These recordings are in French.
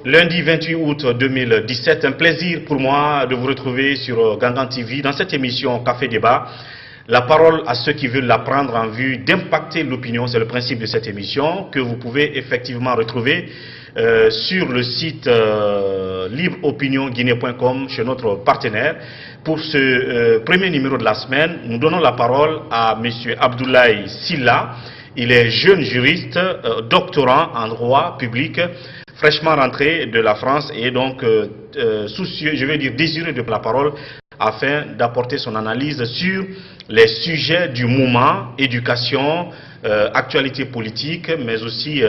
Lundi 28 août 2017, un plaisir pour moi de vous retrouver sur Gangan TV dans cette émission Café Débat. La parole à ceux qui veulent la prendre en vue d'impacter l'opinion, c'est le principe de cette émission que vous pouvez effectivement retrouver sur le site libreopinionguinée.com chez notre partenaire. Pour ce premier numéro de la semaine, nous donnons la parole à M. Abdoulaye Sylla. Il est jeune juriste, doctorant en droit public, fraîchement rentré de la France et donc soucieux, je vais dire désireux de la parole, afin d'apporter son analyse sur les sujets du moment, éducation, actualité politique, mais aussi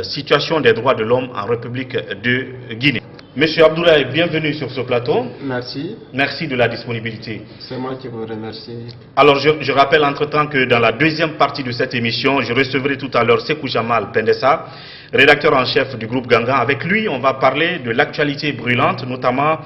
situation des droits de l'homme en République de Guinée. Monsieur Abdoulaye, bienvenue sur ce plateau. Merci. Merci de la disponibilité. C'est moi qui vous remercie. Alors, je rappelle entre-temps que dans la deuxième partie de cette émission, je recevrai tout à l'heure Sékou Jamal Pendessa, rédacteur en chef du groupe Gangan. Avec lui, on va parler de l'actualité brûlante, notamment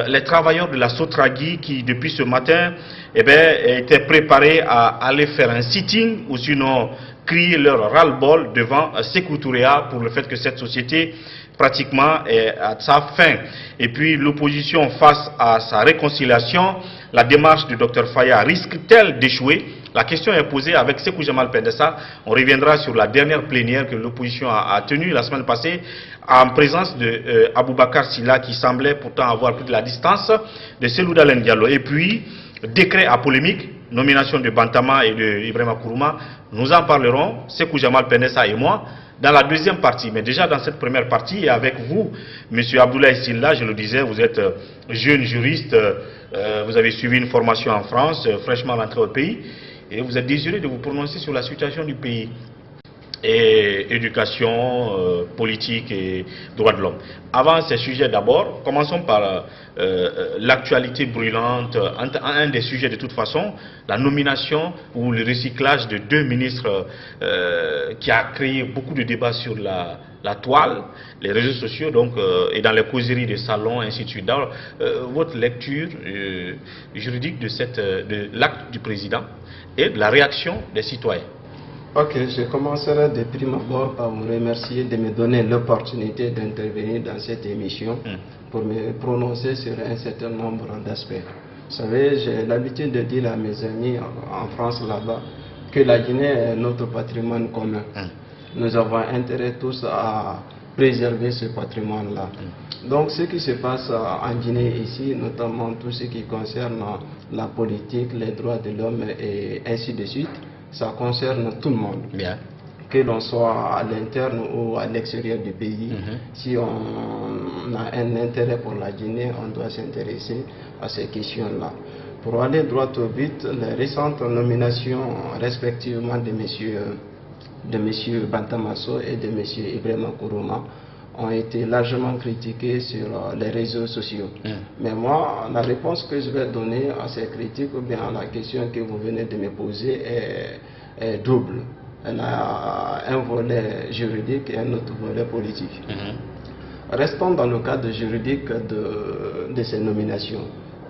les travailleurs de la Sotragui qui, depuis ce matin, étaient préparés à aller faire un sitting ou sinon crier leur ras-le-bol devant Sékou Touréa pour le fait que cette société pratiquement est à sa fin. Et puis l'opposition face à sa réconciliation, la démarche du Dr Faya risque-t-elle d'échouer? La question est posée avec Sékou Jamal Pendessa. On reviendra sur la dernière plénière que l'opposition a tenue la semaine passée en présence de Aboubakar Sylla qui semblait pourtant avoir pris de la distance de Cellou Dalein Diallo. Et puis, décret à polémique, nomination de Bantama et de Ibrahima Kourouma. Nous en parlerons, Sékou Jamal Pendessa et moi, dans la deuxième partie. Mais déjà dans cette première partie, et avec vous, M. Abdoulaye Sylla, je le disais, vous êtes jeune juriste, vous avez suivi une formation en France, fraîchement rentré au pays, et vous êtes désiré de vous prononcer sur la situation du pays, et éducation, politique et droits de l'homme. Avant ces sujets d'abord, commençons par l'actualité brûlante, un des sujets de toute façon, la nomination ou le recyclage de deux ministres qui a créé beaucoup de débats sur la toile, les réseaux sociaux donc, et dans les causeries de salons, ainsi de suite. Alors, votre lecture juridique de l'acte du président et de la réaction des citoyens. Ok, je commencerai de prime abord par vous remercier de me donner l'opportunité d'intervenir dans cette émission pour me prononcer sur un certain nombre d'aspects. Vous savez, j'ai l'habitude de dire à mes amis en France là-bas que la Guinée est notre patrimoine commun. Nous avons intérêt tous à préserver ce patrimoine-là. Donc ce qui se passe en Guinée ici, notamment tout ce qui concerne la politique, les droits de l'homme et ainsi de suite, ça concerne tout le monde. Bien. Que l'on soit à l'interne ou à l'extérieur du pays. Si on a un intérêt pour la Guinée, on doit s'intéresser à ces questions-là. Pour aller droit au but, les récentes nominations respectivement de M. Bantamasso et de M. Ibrahima Kourouma ont été largement critiquées sur les réseaux sociaux. Mais moi, la réponse que je vais donner à ces critiques ou bien à la question que vous venez de me poser est double. Elle a un volet juridique et un autre volet politique. Restons dans le cadre juridique de ces nominations.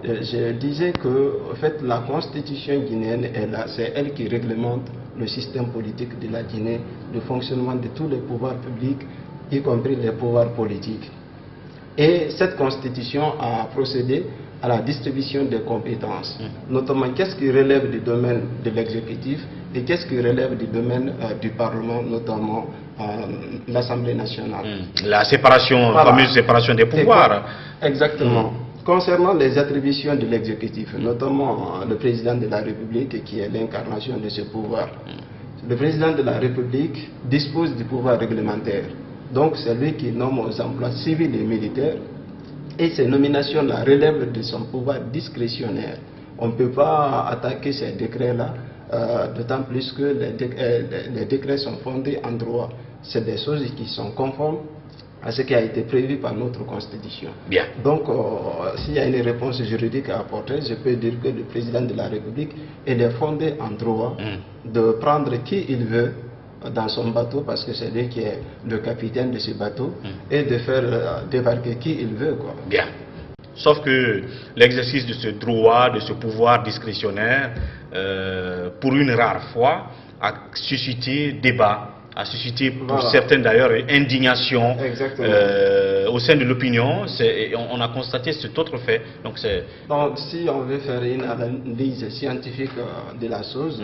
Je disais que en fait, la constitution guinéenne est là, c'est elle qui réglemente le système politique de la Guinée, le fonctionnement de tous les pouvoirs publics, y compris les pouvoirs politiques. Et cette constitution a procédé à la distribution des compétences, notamment qu'est-ce qui relève du domaine de l'exécutif et qu'est-ce qui relève du domaine du Parlement, notamment l'Assemblée nationale. La séparation, la fameuse séparation des pouvoirs. Exactement. Concernant les attributions de l'exécutif, notamment le président de la République qui est l'incarnation de ce pouvoir, le président de la République dispose du pouvoir réglementaire. Donc c'est lui qui nomme aux emplois civils et militaires et ces nominations-là relèvent de son pouvoir discrétionnaire. On ne peut pas attaquer ces décrets-là, d'autant plus que les décrets sont fondés en droit. C'est des choses qui sont conformes à ce qui a été prévu par notre constitution. Bien. Donc s'il y a une réponse juridique à apporter, je peux dire que le président de la République est fondé en droit de prendre qui il veut dans son bateau, parce que c'est lui qui est le capitaine de ce bateau, et de faire débarquer qui il veut, quoi. Bien. Sauf que l'exercice de ce droit, de ce pouvoir discrétionnaire, pour une rare fois, a suscité débat a suscité pour certains d'ailleurs indignation au sein de l'opinion. On a constaté cet autre fait. Donc si on veut faire une analyse scientifique de la chose,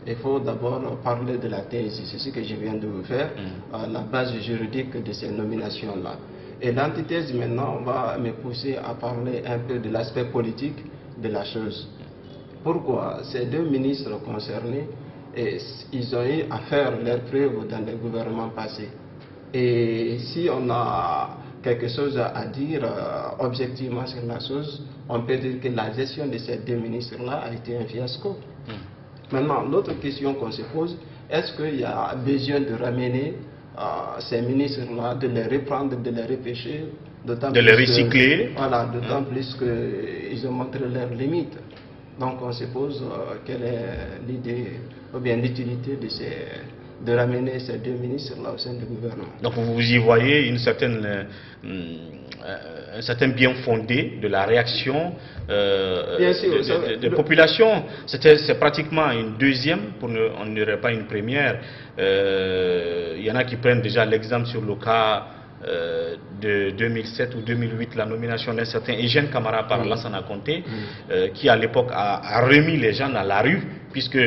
il faut d'abord parler de la thèse. C'est ce que je viens de vous faire, la base juridique de ces nominations-là. Et l'antithèse, maintenant, on va me pousser à parler un peu de l'aspect politique de la chose. Pourquoi? Ces deux ministres concernés, ils ont eu à faire leurs preuves dans les gouvernements passés. Et si on a quelque chose à dire objectivement sur la chose, on peut dire que la gestion de ces deux ministres-là a été un fiasco. Maintenant, l'autre question qu'on se pose, est-ce qu'il y a besoin de ramener ces ministres-là, de les reprendre, de les repêcher, de les recycler? Voilà, d'autant plus qu'ils ont montré leurs limites. Donc on se pose quelle est l'idée ou bien l'utilité de ramener ces deux ministres-là au sein du gouvernement. Donc vous y voyez un certain bien fondé de la réaction des populations. C'est pratiquement une deuxième, on n'aurait pas une première. Il y en a qui prennent déjà l'exemple sur le cas de 2007 ou 2008, la nomination d'un certain Eugène Camara par Lassana Conté, qui à l'époque a remis les gens dans la rue, puisque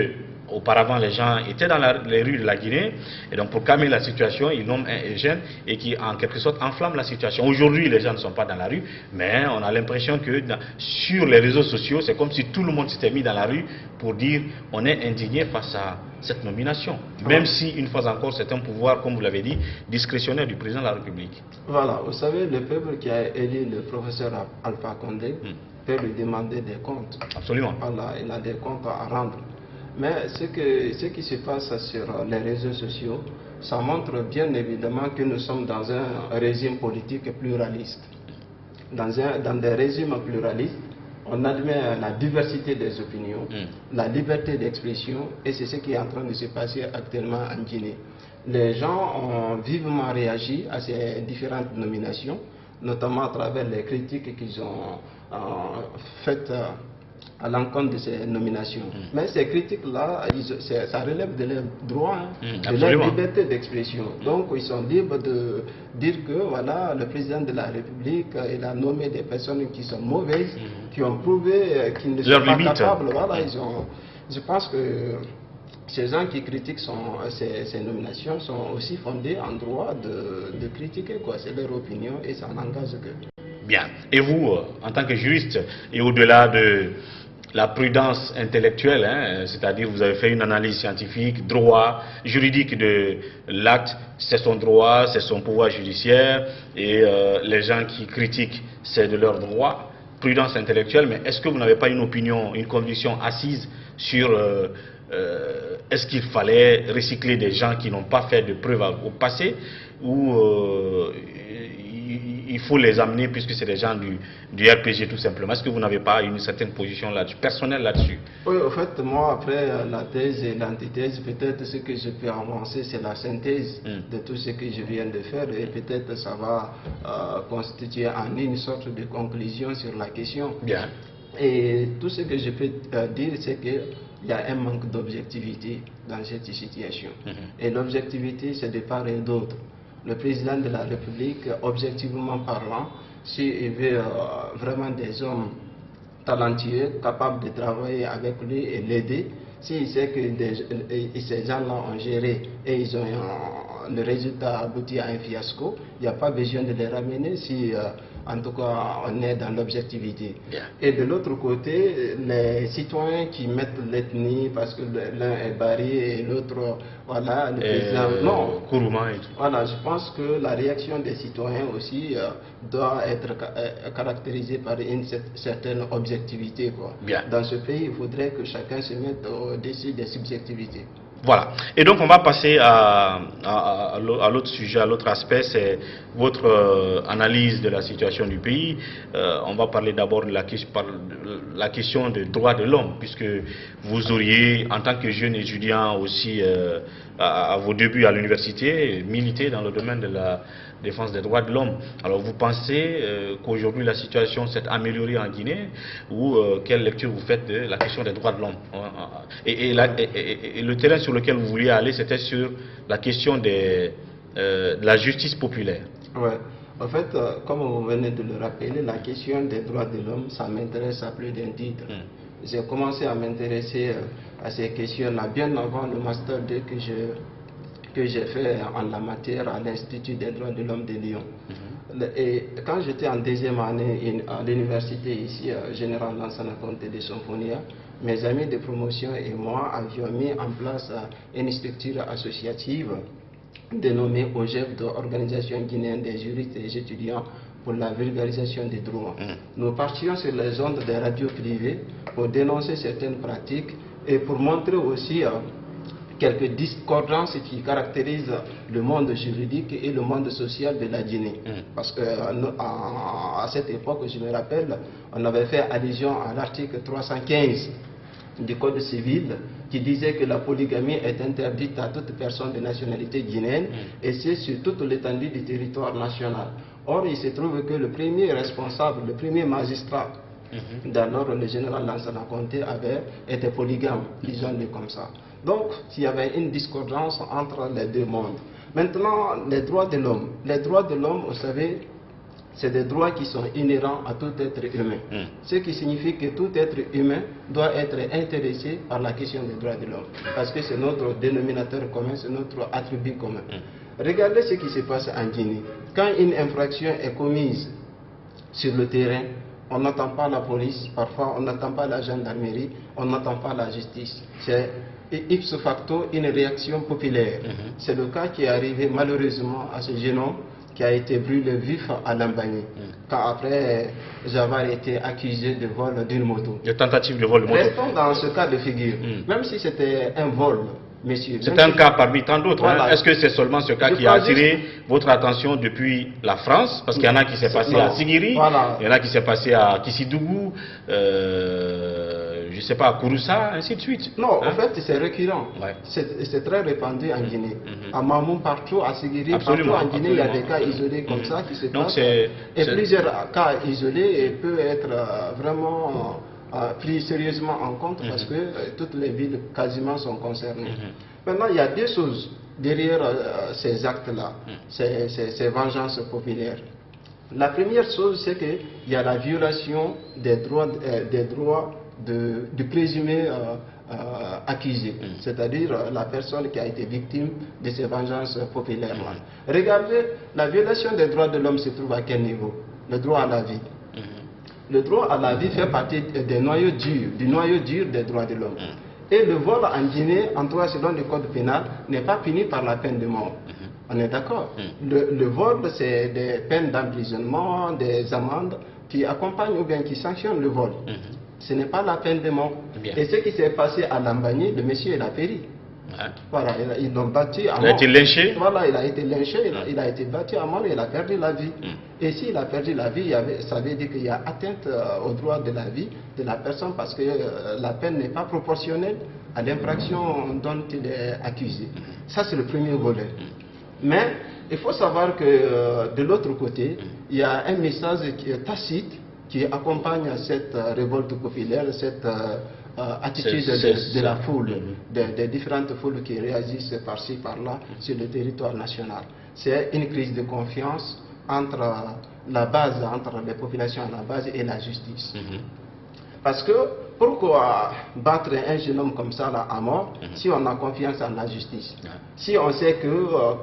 auparavant les gens étaient dans les rues de la Guinée, et donc pour calmer la situation, ils nomment un Eugène et qui en quelque sorte enflamme la situation. Aujourd'hui les gens ne sont pas dans la rue, mais on a l'impression que sur les réseaux sociaux, c'est comme si tout le monde s'était mis dans la rue pour dire on est indigné face à cette nomination, même si une fois encore c'est un pouvoir, comme vous l'avez dit, discrétionnaire du président de la République. Voilà, vous savez, le peuple qui a élu le professeur Alpha Condé peut lui demander des comptes. Absolument. Voilà, il a des comptes à rendre. Mais ce qui se passe sur les réseaux sociaux, ça montre bien évidemment que nous sommes dans un régime politique pluraliste. Dans des régimes pluralistes, on admet la diversité des opinions, la liberté d'expression, et c'est ce qui est en train de se passer actuellement en Guinée. Les gens ont vivement réagi à ces différentes nominations, notamment à travers les critiques qu'ils ont faites à l'encontre de ces nominations. Mais ces critiques-là, ça relève de leurs droits, de leur liberté d'expression. Donc ils sont libres de dire que voilà, le président de la République, il a nommé des personnes qui sont mauvaises, qui ont prouvé qu'ils ne sont pas capables. Voilà, je pense que ces gens qui critiquent ces nominations sont aussi fondés en droit de critiquer. C'est leur opinion et ça n'engage que. Bien. Et vous, en tant que juriste, et au-delà de la prudence intellectuelle, c'est-à-dire vous avez fait une analyse scientifique, droit, juridique de l'acte, c'est son droit, c'est son pouvoir judiciaire, et les gens qui critiquent, c'est de leur droit, prudence intellectuelle, mais est-ce que vous n'avez pas une opinion, une conviction assise sur est-ce qu'il fallait recycler des gens qui n'ont pas fait de preuves au passé, ou il faut les amener puisque c'est des gens du RPG tout simplement? Est-ce que vous n'avez pas une certaine position là-dessus, personnelle là-dessus? Oui, en fait, moi, après la thèse et l'antithèse, peut-être ce que je peux avancer, c'est la synthèse de tout ce que je viens de faire, et peut-être ça va constituer en une sorte de conclusion sur la question. Bien. Et tout ce que je peux dire, c'est qu'il y a un manque d'objectivité dans cette situation. Et l'objectivité, c'est de part et d'autre. Le président de la République, objectivement parlant, s'il veut vraiment des hommes talentueux, capables de travailler avec lui et l'aider, s'il sait que ces gens-là ont géré et ils ont le résultat abouti à un fiasco, il n'y a pas besoin de les ramener si en tout cas on est dans l'objectivité. Et de l'autre côté, les citoyens qui mettent l'ethnie parce que l'un est Barry et l'autre, voilà, le président. Non, Kourouma et tout. Voilà, je pense que la réaction des citoyens aussi doit être caractérisée par une certaine objectivité. Dans ce pays, il faudrait que chacun se mette au-dessus des subjectivités. Voilà. Et donc on va passer à l'autre sujet, à l'autre aspect, c'est votre analyse de la situation du pays. On va parler d'abord de la question des droits de l'homme, puisque vous auriez, en tant que jeune étudiant aussi, à vos débuts à l'université, milité dans le domaine de la défense des droits de l'homme. Alors vous pensez qu'aujourd'hui la situation s'est améliorée en Guinée, ou quelle lecture vous faites de la question des droits de l'homme et le terrain sur lequel vous vouliez aller, c'était sur la question de la justice populaire. Ouais. En fait, comme vous venez de le rappeler, la question des droits de l'homme, ça m'intéresse à plus d'un titre. J'ai commencé à m'intéresser à ces questions-là bien avant le Master 2 que j'ai fait en la matière à l'Institut des droits de l'homme de Lyon. Et quand j'étais en deuxième année à l'université ici, Général Lansana Conté de Symphonia, mes amis de promotion et moi avions mis en place une structure associative dénommée OGEF, d'Organisation guinéenne des juristes et des étudiants pour la vulgarisation des droits. Nous partions sur les ondes des radios privées pour dénoncer certaines pratiques et pour montrer aussi quelques discordances qui caractérisent le monde juridique et le monde social de la Guinée. Parce qu'à cette époque, je me rappelle, on avait fait allusion à l'article 315 du Code civil qui disait que la polygamie est interdite à toute personne de nationalité guinéenne et c'est sur toute l'étendue du territoire national. Or, il se trouve que le premier responsable, le premier magistrat, d'alors le général Lansana Conté était polygame, disons le comme ça. Donc, il y avait une discordance entre les deux mondes. Maintenant, les droits de l'homme. Les droits de l'homme, vous savez, c'est des droits qui sont inhérents à tout être humain. Ce qui signifie que tout être humain doit être intéressé par la question des droits de l'homme. Parce que c'est notre dénominateur commun, c'est notre attribut commun. Regardez ce qui se passe en Guinée. Quand une infraction est commise sur le terrain, on n'attend pas la police, parfois on n'attend pas la gendarmerie, on n'attend pas la justice. C'est ipso facto une réaction populaire. C'est le cas qui est arrivé malheureusement à ce jeune homme qui a été brûlé vif à Lambani, quand après Javar été accusé de vol d'une moto. De tentative de vol de moto. Restons dans ce cas de figure. Même si c'était un vol, messieurs. C'est un cas parmi tant d'autres. Voilà. Est-ce que c'est seulement ce cas qui a attiré votre attention depuis la France? Parce qu'il y en a qui s'est passé à Sigiri, il y en a qui s'est passé à Kissidougou, je ne sais pas, à Kouroussa, ainsi de suite. Non, en fait, c'est récurrent. C'est très répandu en Guinée. À Mamou, partout, à Sigiri, partout en Guinée, il y a des cas isolés comme ça qui se passent. Et plusieurs cas isolés peuvent être vraiment pris sérieusement en compte parce que toutes les villes quasiment sont concernées. Maintenant, il y a deux choses derrière ces actes-là, ces vengeances populaires. La première chose, c'est qu'il y a la violation des droits du présumé accusé, c'est-à-dire la personne qui a été victime de ces vengeances populaires-là. Regardez, la violation des droits de l'homme se trouve à quel niveau? Le droit à la vie. Le droit à la vie fait partie du noyau dur des droits de l'homme. Et le vol en Guinée, en tout cas selon le code pénal, n'est pas puni par la peine de mort. On est d'accord? Le vol, c'est des peines d'emprisonnement, des amendes qui accompagnent ou bien qui sanctionnent le vol. Ce n'est pas la peine de mort. Et ce qui s'est passé à Lambani, le monsieur il a péri. Voilà, ils l'ont battu à mort. Il a été lynché. Voilà, il a été lynché, il a été battu à mort et il a perdu la vie. Et s'il a perdu la vie, ça veut dire qu'il y a atteinte au droit de la vie de la personne parce que la peine n'est pas proportionnelle à l'infraction dont il est accusé. Ça, c'est le premier volet. Mais il faut savoir que de l'autre côté, il y a un message qui est tacite qui accompagne cette révolte populaire, cette attitude de la foule, des différentes foules qui réagissent par-ci, par-là sur le territoire national. C'est une crise de confiance entre la base, entre les populations à la base et la justice. Parce que pourquoi battre un jeune homme comme ça là, à mort si on a confiance en la justice? Si on sait que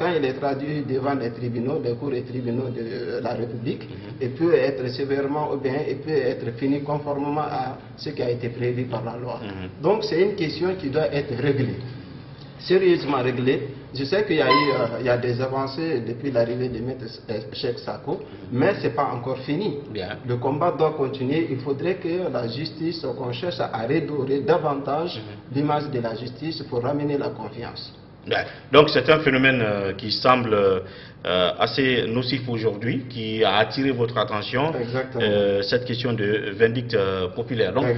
quand il est traduit devant les tribunaux, les cours et tribunaux de la République, il peut être sévèrement ou bien il peut être puni conformément à ce qui a été prévu par la loi. Donc c'est une question qui doit être réglée, sérieusement réglée. Je sais qu'il y a des avancées depuis l'arrivée de M. Cheikh Sako, mais ce n'est pas encore fini. Le combat doit continuer. Il faudrait que la justice, qu'on cherche à redorer davantage l'image de la justice pour ramener la confiance. Donc c'est un phénomène qui semble assez nocif aujourd'hui, qui a attiré votre attention, cette question de vindicte populaire. Donc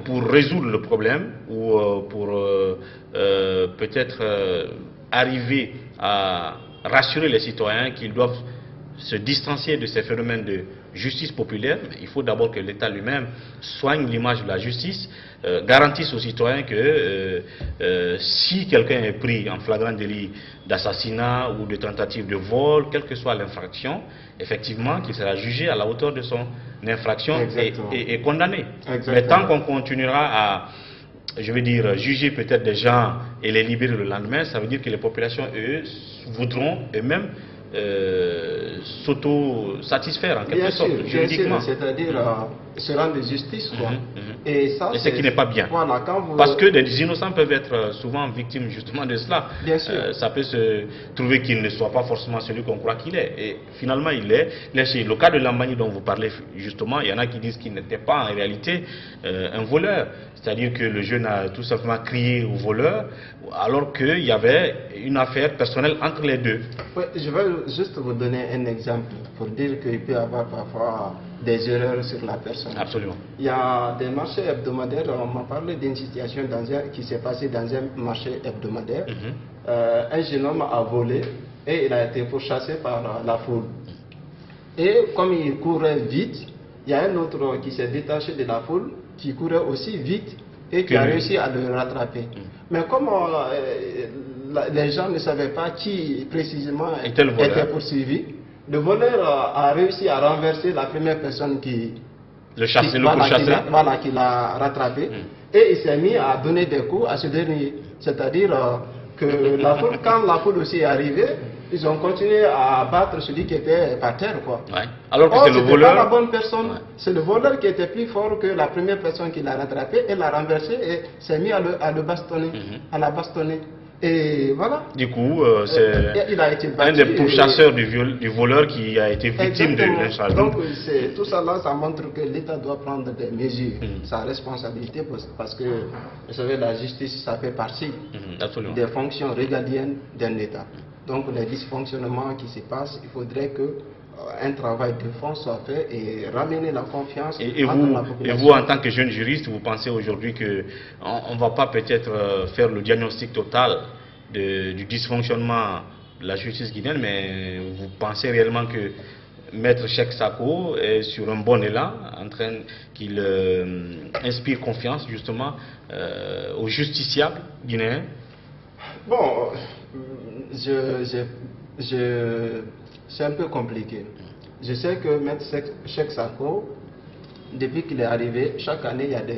pour résoudre le problème ou pour peut-être arriver à rassurer les citoyens qu'ils doivent se distancier de ces phénomènes de justice populaire, il faut d'abord que l'État lui-même soigne l'image de la justice, garantisse aux citoyens que si quelqu'un est pris en flagrant délit d'assassinat ou de tentative de vol, quelle que soit l'infraction, effectivement qu'il sera jugé à la hauteur de son infraction et condamné. Exactement. Mais tant qu'on continuera à, je veux dire, juger peut-être des gens et les libérer le lendemain, ça veut dire que les populations, eux, voudront eux-mêmes s'auto-satisfaire en quelque sorte, juridiquement. C'est-à-dire se rendre justice, quoi. Et ça, et ce qui n'est pas bien. Voilà, parce que des innocents peuvent être souvent victimes justement de cela. Bien sûr. Ça peut se trouver qu'il ne soit pas forcément celui qu'on croit qu'il est. Et finalement, il est. Le cas de Lambani dont vous parlez, justement, il y en a qui disent qu'il n'était pas en réalité un voleur. C'est-à-dire que le jeune a tout simplement crié au voleur, alors qu'il y avait une affaire personnelle entre les deux. Ouais, je vais juste vous donner un exemple pour dire qu'il peut y avoir parfois des erreurs sur la personne. Absolument. Il y a des marchés hebdomadaires, on m'a parlé d'une situation qui s'est passée dans un marché hebdomadaire. Un jeune homme a volé et il a été pourchassé par la foule. Et comme il courait vite, il y a un autre qui s'est détaché de la foule, qui courait aussi vite et qui a réussi à le rattraper. Mais comme les gens ne savaient pas qui précisément était poursuivi, le voleur a réussi à renverser la première personne qui l'a rattrapé et il s'est mis à donner des coups à ce dernier. C'est-à-dire que quand la foule aussi est arrivée, ils ont continué à battre celui qui était par terre, quoi. Ouais. Alors que c'est le voleur. Pas la bonne personne. Ouais. C'est le voleur qui était plus fort que la première personne qui l'a rattrapé et l'a renversé et s'est mis à le bastonner, à la bastonner. Et voilà. Du coup, c'est un des pourchasseurs du voleur qui a été victime de l'incharge. Donc, tout ça là, ça montre que l'État doit prendre des mesures, sa responsabilité, parce que, vous savez, la justice, ça fait partie des fonctions régaliennes d'un État. Donc, les dysfonctionnements qui se passent, il faudrait que un travail de fond soit fait et ramener la confiance entre la population. Et vous, en tant que jeune juriste, vous pensez aujourd'hui qu'on ne va pas peut-être faire le diagnostic total du dysfonctionnement de la justice guinéenne, mais vous pensez réellement que Maître Cheikh Sako est sur un bon élan, en train qu'il inspire confiance justement aux justiciables guinéens? Bon, c'est un peu compliqué. Je sais que Maître Cheikh Sako, depuis qu'il est arrivé, chaque année, il y a des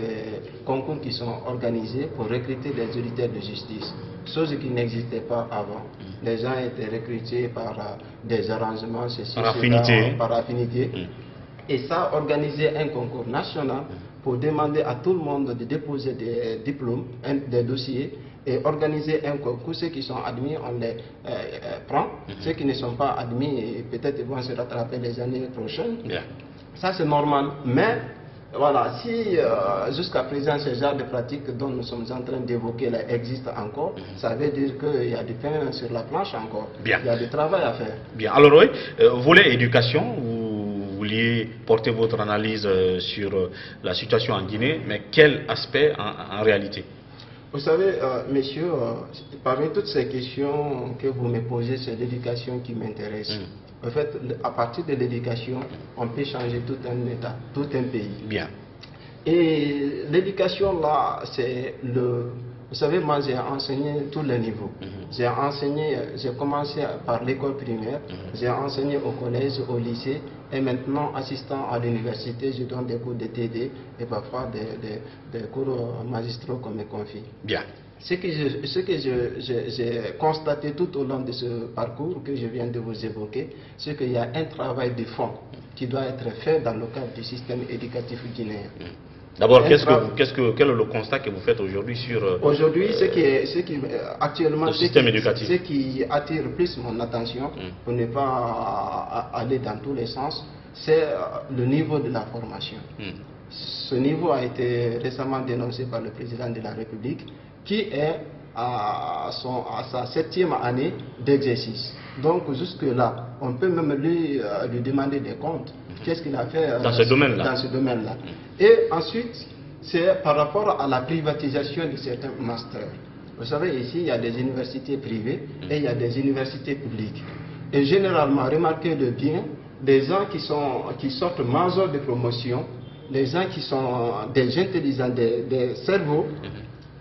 concours qui sont organisés pour recruter des auditeurs de justice, chose qui n'existait pas avant. Les gens étaient recrutés par des arrangements, par affinité. Et ça a organisé un concours national pour demander à tout le monde de déposer des diplômes, des dossiers, et organiser un concours. Ceux qui sont admis, on les prend. Ceux qui ne sont pas admis, peut-être vont se rattraper les années prochaines. Ça, c'est normal. Mais, voilà, si jusqu'à présent, ce genre de pratiques dont nous sommes en train d'évoquer existent encore, ça veut dire qu'il y a du pain sur la planche encore. Bien. Il y a du travail à faire. Bien. Alors, oui, volet éducation, vous vouliez porter votre analyse sur la situation en Guinée, mais quel aspect en réalité? Vous savez, messieurs, parmi toutes ces questions que vous me posez, c'est l'éducation qui m'intéresse. En fait, à partir de l'éducation, on peut changer tout un État, tout un pays. Bien. Et l'éducation, là, c'est le... Vous savez, moi, j'ai enseigné tous les niveaux. J'ai commencé par l'école primaire, j'ai enseigné au collège, au lycée, et maintenant, assistant à l'université, je donne des cours de TD et parfois des cours magistraux qu'on me confie. Bien. Ce que j'ai constaté tout au long de ce parcours que je viens de vous évoquer, c'est qu'il y a un travail de fond qui doit être fait dans le cadre du système éducatif guinéen. D'abord, quel est le constat que vous faites aujourd'hui sur aujourd'hui, actuellement, système éducatif? Ce qui attire plus mon attention, pour ne pas aller dans tous les sens, c'est le niveau de la formation. Ce niveau a été récemment dénoncé par le président de la République, qui est à sa 7e année d'exercice. Donc jusque-là, on peut même lui demander des comptes. Qu'est-ce qu'il a fait dans ce domaine-là. Et ensuite, c'est par rapport à la privatisation de certains masters. Vous savez, ici, il y a des universités privées et il y a des universités publiques. Et généralement, remarquez-le bien, des gens qui sortent majors de promotion, des gens qui sont des intelligents, des cerveaux,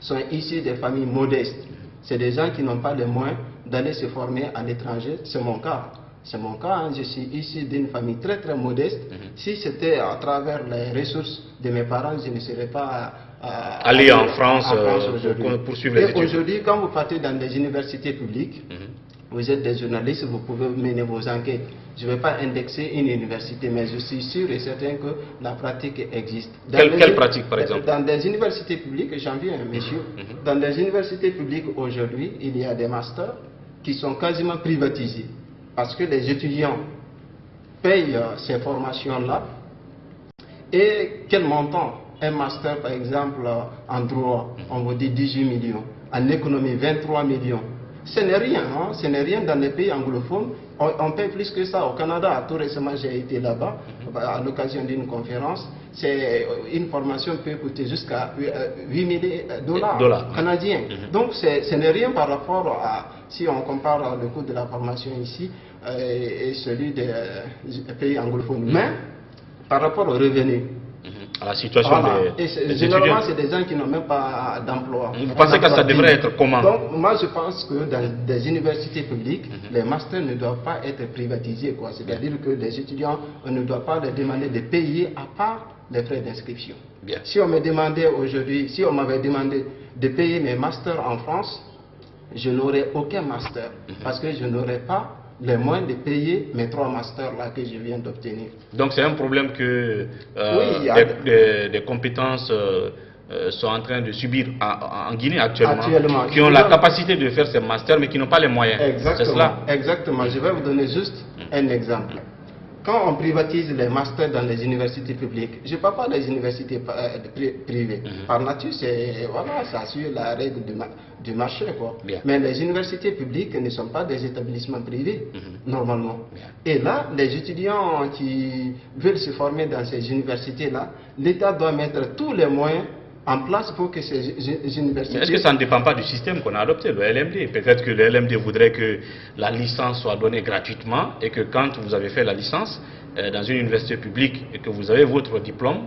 sont issus des familles modestes. C'est des gens qui n'ont pas les moyens d'aller se former à l'étranger. C'est mon cas. C'est mon cas, hein. Je suis issu d'une famille très très modeste. Si c'était à travers les ressources de mes parents, je ne serais pas aller en France, pour poursuivre les études. Et aujourd'hui, quand vous partez dans des universités publiques, vous êtes des journalistes, vous pouvez mener vos enquêtes. Je ne vais pas indexer une université, mais je suis sûr et certain que la pratique existe. Quelle pratique, par exemple? Dans des universités publiques, j'en viens, monsieur, dans des universités publiques aujourd'hui, il y a des masters qui sont quasiment privatisés. Parce que les étudiants payent ces formations-là. Et quel montant? Un master, par exemple, en droit, on vous dit 18 millions. En économie, 23 millions. Ce n'est rien, hein? Ce n'est rien dans les pays anglophones. On paye plus que ça. Au Canada, tout récemment, j'ai été là-bas, à l'occasion d'une conférence. Une formation peut coûter jusqu'à 8 000 $ canadiens. Donc, ce n'est rien par rapport à, si on compare le coût de la formation ici et celui des pays anglophones. Mais, par rapport aux revenus, à la situation des généralement, étudiants. c'est des gens qui n'ont même pas d'emploi. Vous pensez que ça devrait être comment? Donc, moi, je pense que dans des universités publiques, les masters ne doivent pas être privatisés. C'est-à-dire que les étudiants, on ne doit pas leur demander de payer à part les frais d'inscription. Si on me demandait aujourd'hui, si on m'avait demandé de payer mes masters en France, je n'aurais aucun master parce que je n'aurais pas les moyens de payer mes 3 masters là que je viens d'obtenir. Donc c'est un problème que des compétences sont en train de subir en Guinée actuellement, qui ont la capacité de faire ces masters mais qui n'ont pas les moyens. C'est cela? Exactement. Je vais vous donner juste un exemple. Quand on privatise les masters dans les universités publiques, je ne parle pas des universités privées. Par nature, voilà, ça suit la règle du marché. Mais les universités publiques ne sont pas des établissements privés, normalement. Et là, les étudiants qui veulent se former dans ces universités-là, l'État doit mettre tous les moyens en place pour que ces universités... Est-ce que ça ne dépend pas du système qu'on a adopté, le LMD? Peut-être que le LMD voudrait que la licence soit donnée gratuitement et que quand vous avez fait la licence dans une université publique et que vous avez votre diplôme,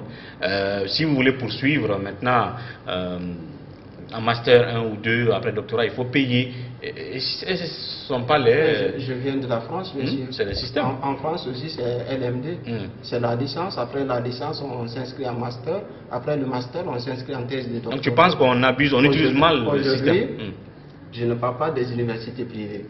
si vous voulez poursuivre maintenant en master 1 ou 2, après doctorat, il faut payer. Et ce ne sont pas les... Je viens de la France, monsieur. C'est le système. En France aussi, c'est LMD. C'est la licence. Après la licence, on s'inscrit en master. Après le master, on s'inscrit en thèse de doctorat. Donc tu penses qu'on abuse, on utilise mal le système? Je ne parle pas des universités privées.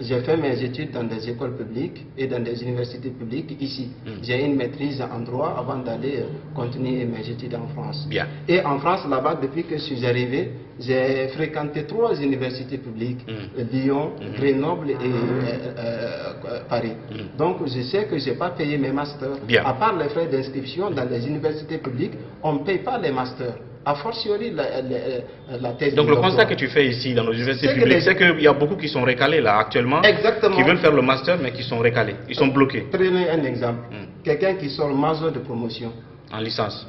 J'ai fait mes études dans des écoles publiques et dans des universités publiques ici. J'ai une maîtrise en droit avant d'aller continuer mes études en France. Et en France, là-bas, depuis que je suis arrivé, j'ai fréquenté 3 universités publiques, Lyon, Grenoble et Paris. Donc je sais que je n'ai pas payé mes masters. À part les frais d'inscription dans les universités publiques, on ne paye pas les masters. A fortiori la thèse. Donc le constat que tu fais ici dans nos universités publiques, c'est qu'il y a beaucoup qui sont recalés là actuellement, qui veulent faire le master mais qui sont recalés, ils sont bloqués. Prenez un exemple, quelqu'un qui sort major de promotion en licence,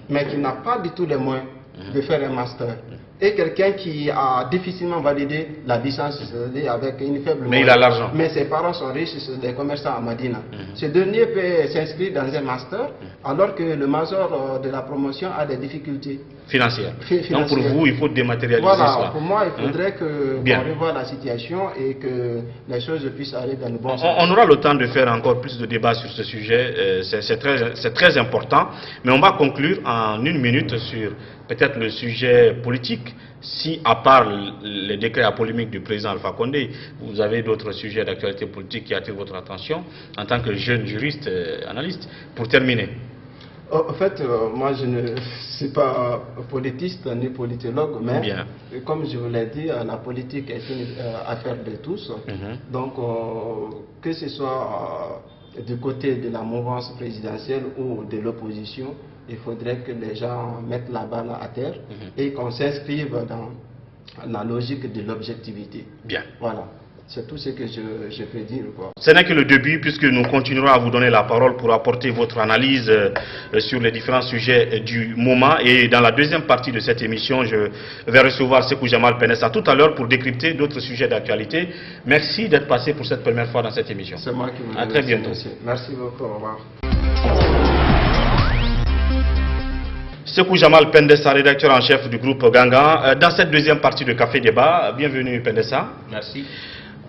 mais qui n'a pas du tout les moyens de faire un master, et quelqu'un qui a difficilement validé la licence avec une faible mais il a l'argent. Mais ses parents sont riches, c'est des commerçants à Madina. Ce dernier peut s'inscrire dans un master alors que le major de la promotion a des difficultés financières. Donc pour vous, il faut dématérialiser cela. Pour moi, il faudrait qu'on revoie la situation et que les choses puissent aller dans le bon sens. On aura le temps de faire encore plus de débats sur ce sujet, c'est très important, mais on va conclure en 1 minute sur peut-être le sujet politique. Si, à part les décrets à polémique du président Alpha Condé, vous avez d'autres sujets d'actualité politique qui attirent votre attention en tant que jeune juriste, analyste, pour terminer. En fait, moi je ne suis pas politiste ni politologue, mais comme je vous l'ai dit, la politique est une affaire de tous. Donc, que ce soit du côté de la mouvance présidentielle ou de l'opposition, il faudrait que les gens mettent la balle à terre et qu'on s'inscrive dans la logique de l'objectivité. Bien. Voilà. C'est tout ce que je peux dire, quoi. Ce n'est que le début, puisque nous continuerons à vous donner la parole pour apporter votre analyse sur les différents sujets du moment. Et dans la deuxième partie de cette émission, je vais recevoir Sékou Jamal Penessa tout à l'heure pour décrypter d'autres sujets d'actualité. Merci d'être passé pour cette première fois dans cette émission. C'est moi qui vous remercie. À très bientôt. Merci beaucoup. Au revoir. Sékou Jamal Pendessa, rédacteur en chef du groupe Gangan. Dans cette deuxième partie de Café Débat, bienvenue Pendessa. Merci.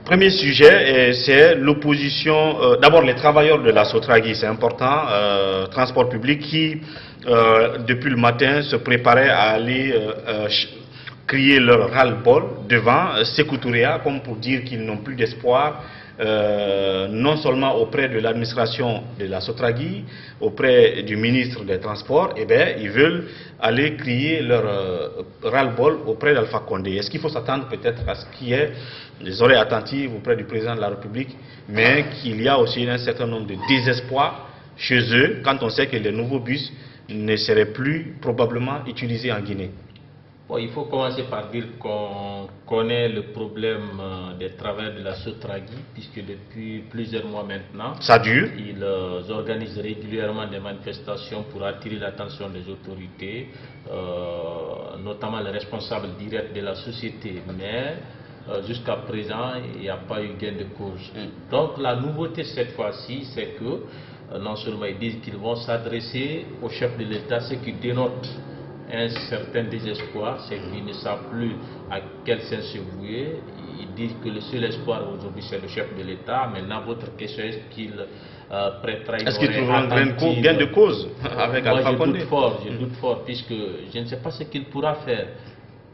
Premier sujet, c'est l'opposition, d'abord les travailleurs de la Sotragui, c'est important, transport public qui, depuis le matin, se préparaient à aller crier leur ras-le-bol devant Sékou Touréa, comme pour dire qu'ils n'ont plus d'espoir, non seulement auprès de l'administration de la Sotragui, auprès du ministre des Transports, eh bien, ils veulent aller crier leur ras-le-bol auprès d'Alpha Condé. Est-ce qu'il faut s'attendre peut-être à ce qu'il y ait des oreilles attentives auprès du président de la République, mais qu'il y a aussi un certain nombre de désespoir chez eux quand on sait que les nouveaux bus ne seraient plus probablement utilisés en Guinée? Bon, il faut commencer par dire qu'on connaît le problème des travailleurs de la Sotragui, puisque depuis plusieurs mois maintenant, ça dure. Ils organisent régulièrement des manifestations pour attirer l'attention des autorités, notamment les responsables directs de la société. Mais jusqu'à présent, il n'y a pas eu gain de cause. Donc la nouveauté cette fois-ci, c'est que non seulement ils disent qu'ils vont s'adresser au chef de l'État, ce qui dénote un certain désespoir, c'est qu'ils ne savent plus à quel sens se vouer. Ils disent que le seul espoir aujourd'hui c'est le chef de l'État. Maintenant, votre question est-ce qu'il prêtera une oreille attentive? Est-ce qu'ils trouveront gain de cause avec Alpha Condé? Je doute fort, puisque je ne sais pas ce qu'il pourra faire.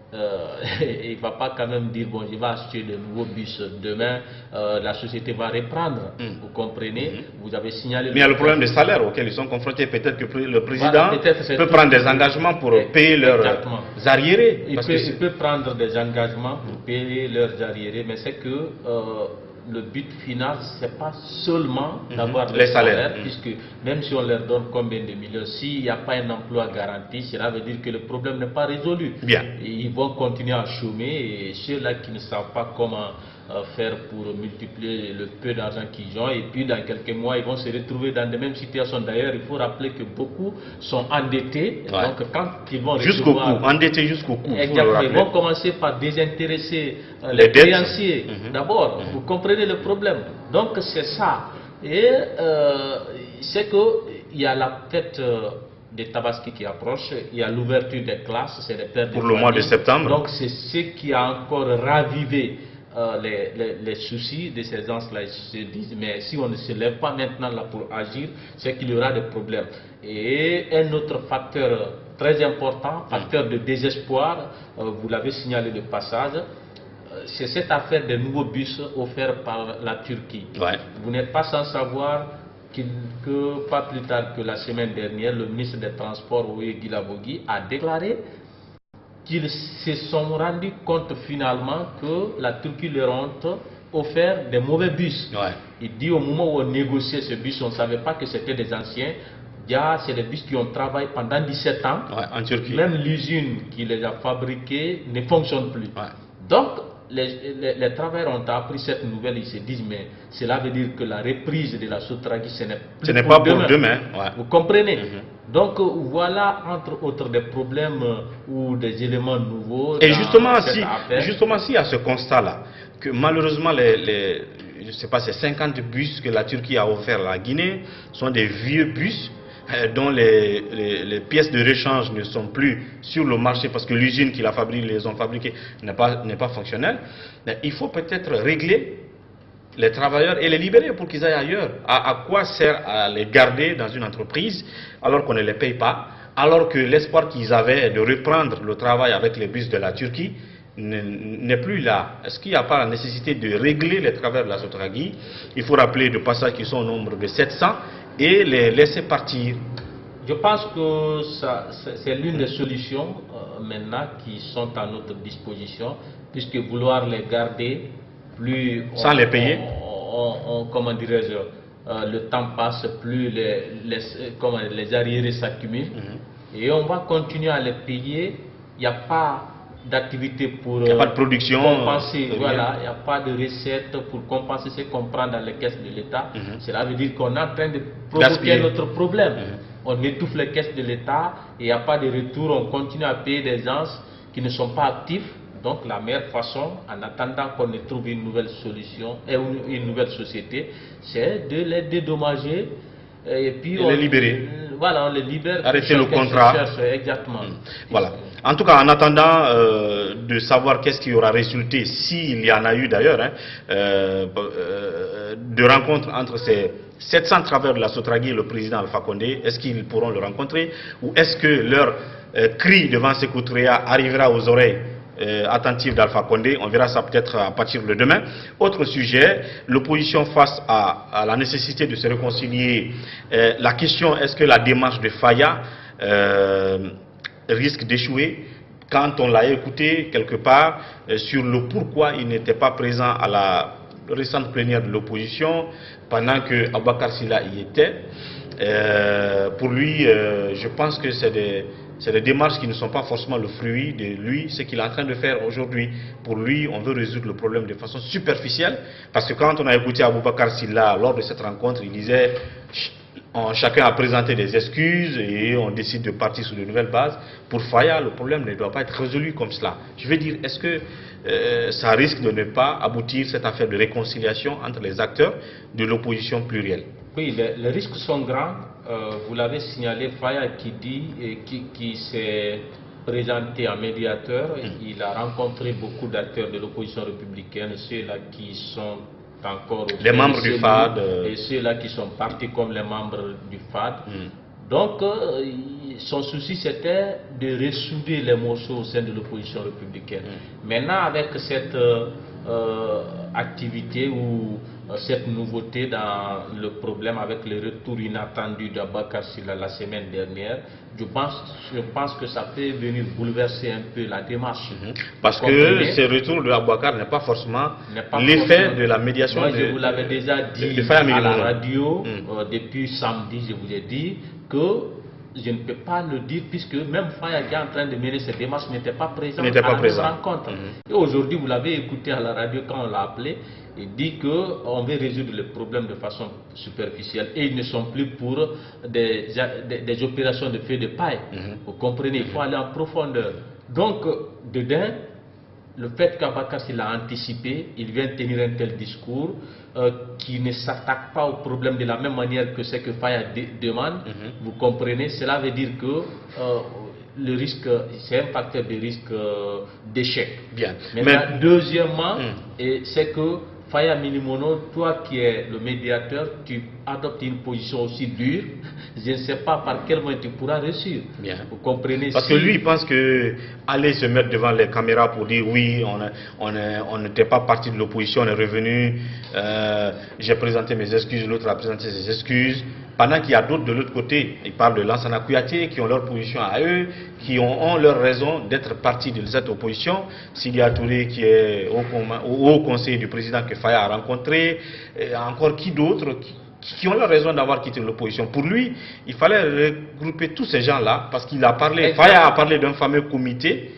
Il ne va pas quand même dire, bon, je vais acheter de nouveaux bus demain, la société va reprendre, vous comprenez, vous avez signalé... Mais il y a le problème des salaires auxquels ils sont confrontés, peut-être que le président peut prendre des engagements pour payer leurs arriérés. Il peut prendre des engagements pour payer leurs arriérés, mais c'est que le but final, ce n'est pas seulement d'avoir les salaires, puisque même si on leur donne combien de millions, s'il n'y a pas un emploi garanti, cela veut dire que le problème n'est pas résolu. Bien. Ils vont continuer à chômer, et ceux-là qui ne savent pas comment faire pour multiplier le peu d'argent qu'ils ont, et puis dans quelques mois, ils vont se retrouver dans les mêmes situations. D'ailleurs, il faut rappeler que beaucoup sont endettés, donc quand ils vont jusqu'au cou, endettés jusqu'au cou. Exactement, ils vont commencer par désintéresser les créanciers. D'abord, vous comprenez le problème. Donc c'est ça. Et c'est qu'il y a la fête des Tabaski qui approche, il y a l'ouverture des classes, c'est les pères pour le mois de septembre. Donc c'est ce qui a encore ravivé les soucis de ces gens-là. Ils se disent, mais si on ne se lève pas maintenant là pour agir, c'est qu'il y aura des problèmes. Et un autre facteur très important, facteur de désespoir, vous l'avez signalé de passage, c'est cette affaire des nouveaux bus offerts par la Turquie. Vous n'êtes pas sans savoir que pas plus tard que la semaine dernière, le ministre des Transports, Oye Guilabogui, a déclaré qu'ils se sont rendus compte finalement que la Turquie leur a offert des mauvais bus. Il dit au moment où on négociait ce bus, on ne savait pas que c'était des anciens. C'est des bus qui ont travaillé pendant 17 ans. En Turquie. Même l'usine qui les a fabriqués ne fonctionne plus. Donc, les travailleurs ont appris cette nouvelle, ils se disent, mais cela veut dire que la reprise de la Sotragui, ce n'est pas pour demain. Vous comprenez? Donc voilà, entre autres, des problèmes ou des éléments nouveaux. Et justement, s'il y a ce constat-là, que malheureusement, je ne sais pas, ces 50 bus que la Turquie a offert à la Guinée sont des vieux bus dont les pièces de rechange ne sont plus sur le marché parce que l'usine qui les ont fabriquées n'est pas fonctionnelle. Il faut peut-être régler les travailleurs et les libérer pour qu'ils aillent ailleurs. À quoi sert à les garder dans une entreprise alors qu'on ne les paye pas, alors que l'espoir qu'ils avaient de reprendre le travail avec les bus de la Turquie n'est plus là? Est-ce qu'il n'y a pas la nécessité de régler les travailleurs de la Sotragui? Il faut rappeler de passage qu'ils sont au nombre de 700 et les laisser partir. Je pense que c'est l'une des solutions maintenant qui sont à notre disposition, puisque vouloir les garder, plus sans les payer, comment dirais-je, le temps passe, plus les arriérés s'accumulent, et on va continuer à les payer. Il n'y a pas d'activité pour il n'y a pas de production, compenser, voilà, il n'y a pas de recette pour compenser ce qu'on prend dans les caisses de l'État. Cela veut dire qu'on est en train de provoquer notre problème. On étouffe les caisses de l'État et il n'y a pas de retour, on continue à payer des gens qui ne sont pas actifs. Donc la meilleure façon, en attendant qu'on ait trouvé une nouvelle solution et une nouvelle société, c'est de les dédommager et puis les libérer. Voilà, on les libère. Arrêter le contrat. Exactement. Voilà. En tout cas, en attendant de savoir qu'est-ce qui aura résulté, s'il y en a eu d'ailleurs, de rencontres entre ces 700 travailleurs de la Sotragui et le président Alpha Condé, est-ce qu'ils pourront le rencontrer ou est-ce que leur cri devant Sékou Touré arrivera aux oreilles attentive d'Alpha Condé? On verra ça peut-être à partir de demain. Autre sujet, l'opposition face à la nécessité de se réconcilier. La question, est-ce que la démarche de Faya risque d'échouer? Quand on l'a écouté quelque part sur le pourquoi il n'était pas présent à la récente plénière de l'opposition pendant que Aboubacar Sylla y était, pour lui, je pense que c'est des démarches qui ne sont pas forcément le fruit de lui, ce qu'il est en train de faire aujourd'hui. Pour lui, on veut résoudre le problème de façon superficielle, parce que quand on a écouté Aboubacar Sylla lors de cette rencontre, il disait chacun a présenté des excuses et on décide de partir sur de nouvelles bases. Pour Faya, le problème ne doit pas être résolu comme cela. Je veux dire, est-ce que ça risque de ne pas aboutir cette affaire de réconciliation entre les acteurs de l'opposition plurielle? Oui, les risques sont grands. Vous l'avez signalé, Faya qui s'est présenté en médiateur, il a rencontré beaucoup d'acteurs de l'opposition républicaine, ceux-là qui sont encore les membres du FAD et ceux-là qui sont partis comme les membres du FAD. Donc, son souci c'était de ressouder les morceaux au sein de l'opposition républicaine. Maintenant, avec cette activité ou cette nouveauté dans le problème avec le retour inattendu d'Aboubacar Sylla la semaine dernière, je pense que ça peut venir bouleverser un peu la démarche. Parce que ce retour de Aboubacar n'est pas forcément l'effet de la médiation. Moi, je vous l'avais déjà dit à la radio, depuis samedi, je vous ai dit que je ne peux pas le dire puisque même Faya qui est en train de mener cette démarche n'était pas présent à la rencontre. Et aujourd'hui, vous l'avez écouté à la radio quand on l'a appelé, il dit qu'on veut résoudre le problème de façon superficielle et ils ne sont plus pour des opérations de feu de paille. Vous comprenez, il faut aller en profondeur. Donc, dedans, le fait qu'Aboubacar Sylla a anticipé, il vient tenir un tel discours qui ne s'attaque pas au problème de la même manière que ce que Faya demande. Vous comprenez, cela veut dire que le risque, c'est un facteur de risque d'échec. Bien. Maintenant, deuxièmement, c'est que Faya Milimono, toi qui es le médiateur, tu adoptes une position aussi dure. Je ne sais pas par quel moyen tu pourras réussir. Bien. Vous comprenez? Parce que lui, il pense que aller se mettre devant les caméras pour dire oui, on n'était pas parti de l'opposition, on est revenu, j'ai présenté mes excuses, l'autre a présenté ses excuses. Pendant qu'il y a d'autres de l'autre côté, ils parlent de Lansana Kouyaté, qui ont leur position à eux, qui ont leur raison d'être partis de cette opposition. Sidia Touré, qui est au haut conseil du président que Faya a rencontré, et encore qui d'autres qui ont leur raison d'avoir quitté l'opposition. Pour lui, il fallait regrouper tous ces gens-là, parce qu'il a parlé, Faya a parlé d'un fameux comité,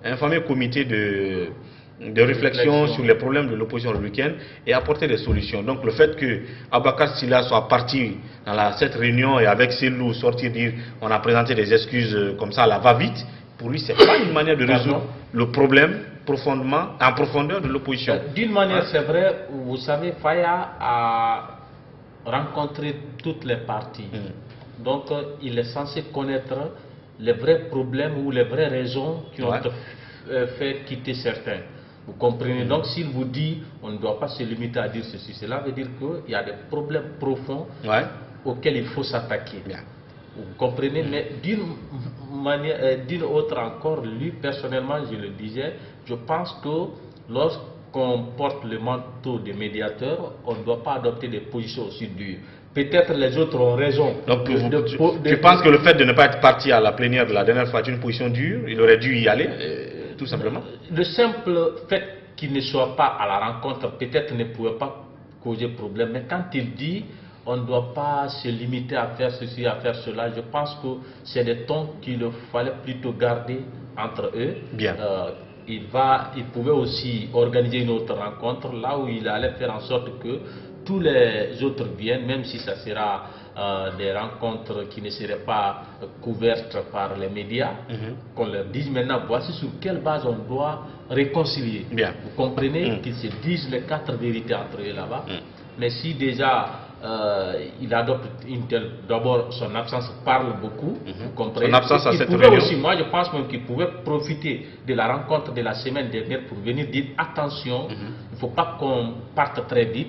un fameux comité de réflexion sur les problèmes de l'opposition républicaine et apporter des solutions. Donc le fait que Aboubacar Sylla soit parti dans cette réunion et avec ses loups sortir dire on a présenté des excuses comme ça à la va-vite, pour lui c'est pas une manière de résoudre le problème en profondeur de l'opposition. D'une manière c'est vrai, vous savez, Faya a rencontré toutes les parties. Donc il est censé connaître les vrais problèmes ou les vraies raisons qui ont fait quitter certains. Vous comprenez? Donc s'il vous dit on ne doit pas se limiter à dire ceci, cela veut dire qu'il y a des problèmes profonds auxquels il faut s'attaquer. Vous comprenez? Mais d'une autre encore, lui personnellement, je le disais, je pense que lorsqu'on porte le manteau de médiateur, on ne doit pas adopter des positions aussi dures. Peut-être les autres ont raison. Donc tu penses que le fait de ne pas être parti à la plénière de la dernière fois est une position dure? Il aurait dû y aller, tout simplement? Le simple fait qu'il ne soit pas à la rencontre, peut-être ne pouvait pas causer problème. Mais quand il dit on ne doit pas se limiter à faire ceci, à faire cela, je pense que c'est des tons qu'il fallait plutôt garder entre eux. Bien. il pouvait aussi organiser une autre rencontre là où il allait faire en sorte que tous les autres viennent, même si ça sera des rencontres qui ne seraient pas couvertes par les médias, qu'on leur dise maintenant voici sur quelle base on doit réconcilier. Bien. Vous comprenez qu'ils se disent les 4 vérités entre eux là-bas. Mais si déjà il adopte une telle, d'abord son absence parle beaucoup, vous comprenez. Son absence à cette pouvait réunion. aussi, moi je pense même qu'il pouvait profiter de la rencontre de la semaine dernière pour venir dire attention, il ne faut pas qu'on parte très vite.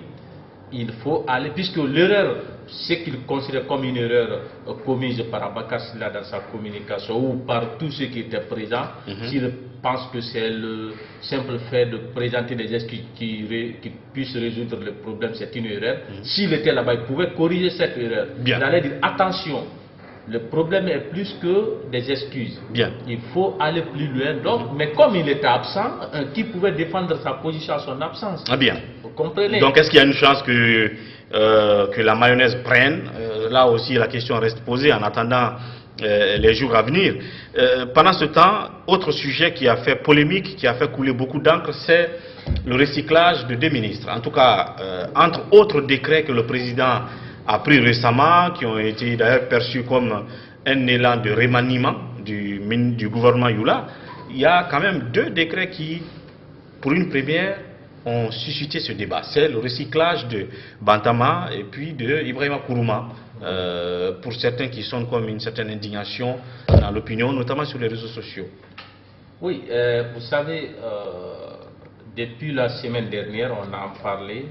Il faut aller, puisque l'erreur, ce qu'il considère comme une erreur commise par Abakar Sylla dans sa communication ou par tous ceux qui étaient présents, s'il pense que c'est le simple fait de présenter des excuses qui puissent résoudre le problème, c'est une erreur. S'il était là-bas, il pouvait corriger cette erreur. Bien. Il allait dire attention, le problème est plus que des excuses. Bien. Il faut aller plus loin. Donc, mais comme il était absent, qui pouvait défendre sa position à son absence? Ah bien. Vous comprenez? Donc est-ce qu'il y a une chance que la mayonnaise prenne? Là aussi la question reste posée en attendant les jours à venir. Pendant ce temps, autre sujet qui a fait polémique, qui a fait couler beaucoup d'encre, c'est le recyclage de 2 ministres. En tout cas, entre autres décrets que le président a pris récemment, qui ont été d'ailleurs perçus comme un élan de remaniement du gouvernement Youla, il y a quand même 2 décrets qui, pour une première, ont suscité ce débat. C'est le recyclage de Bantama et puis de Ibrahima Kourouma. Pour certains qui sont comme une certaine indignation dans l'opinion, notamment sur les réseaux sociaux. Oui, vous savez, depuis la semaine dernière, on a en parlé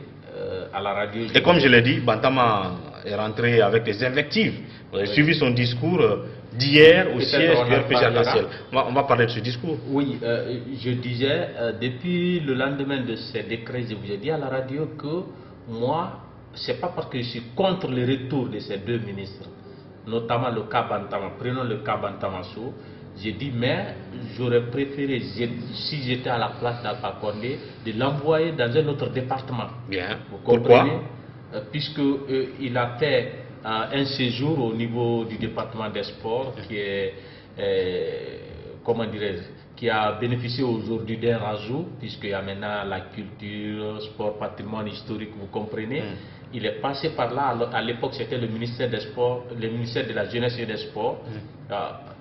à la radio. Et comme je l'ai dit, Bantama est rentré avec des invectives. Vous avez suivi son discours d'hier au siège du RPG à Cassel. On va parler de ce discours. Oui, je disais, depuis le lendemain de ces décrets, je vous ai dit à la radio que moi, c'est pas parce que je suis contre le retour de ces 2 ministres, notamment le cas Bantama, prenons le cas Bantamasso, j'ai dit, mais j'aurais préféré, si j'étais à la place d'Alpha Condé, de l'envoyer dans un autre département. Bien. Vous comprenez? Pourquoi? Puisqu'il a fait un séjour au niveau du département des sports qui est, comment dirais-je, qui a bénéficié aujourd'hui d'un rajout, puisqu'il y a maintenant la culture, sport, patrimoine historique, vous comprenez. Il est passé par là, à l'époque c'était le ministère des Sports, le ministère de la Jeunesse et des Sports.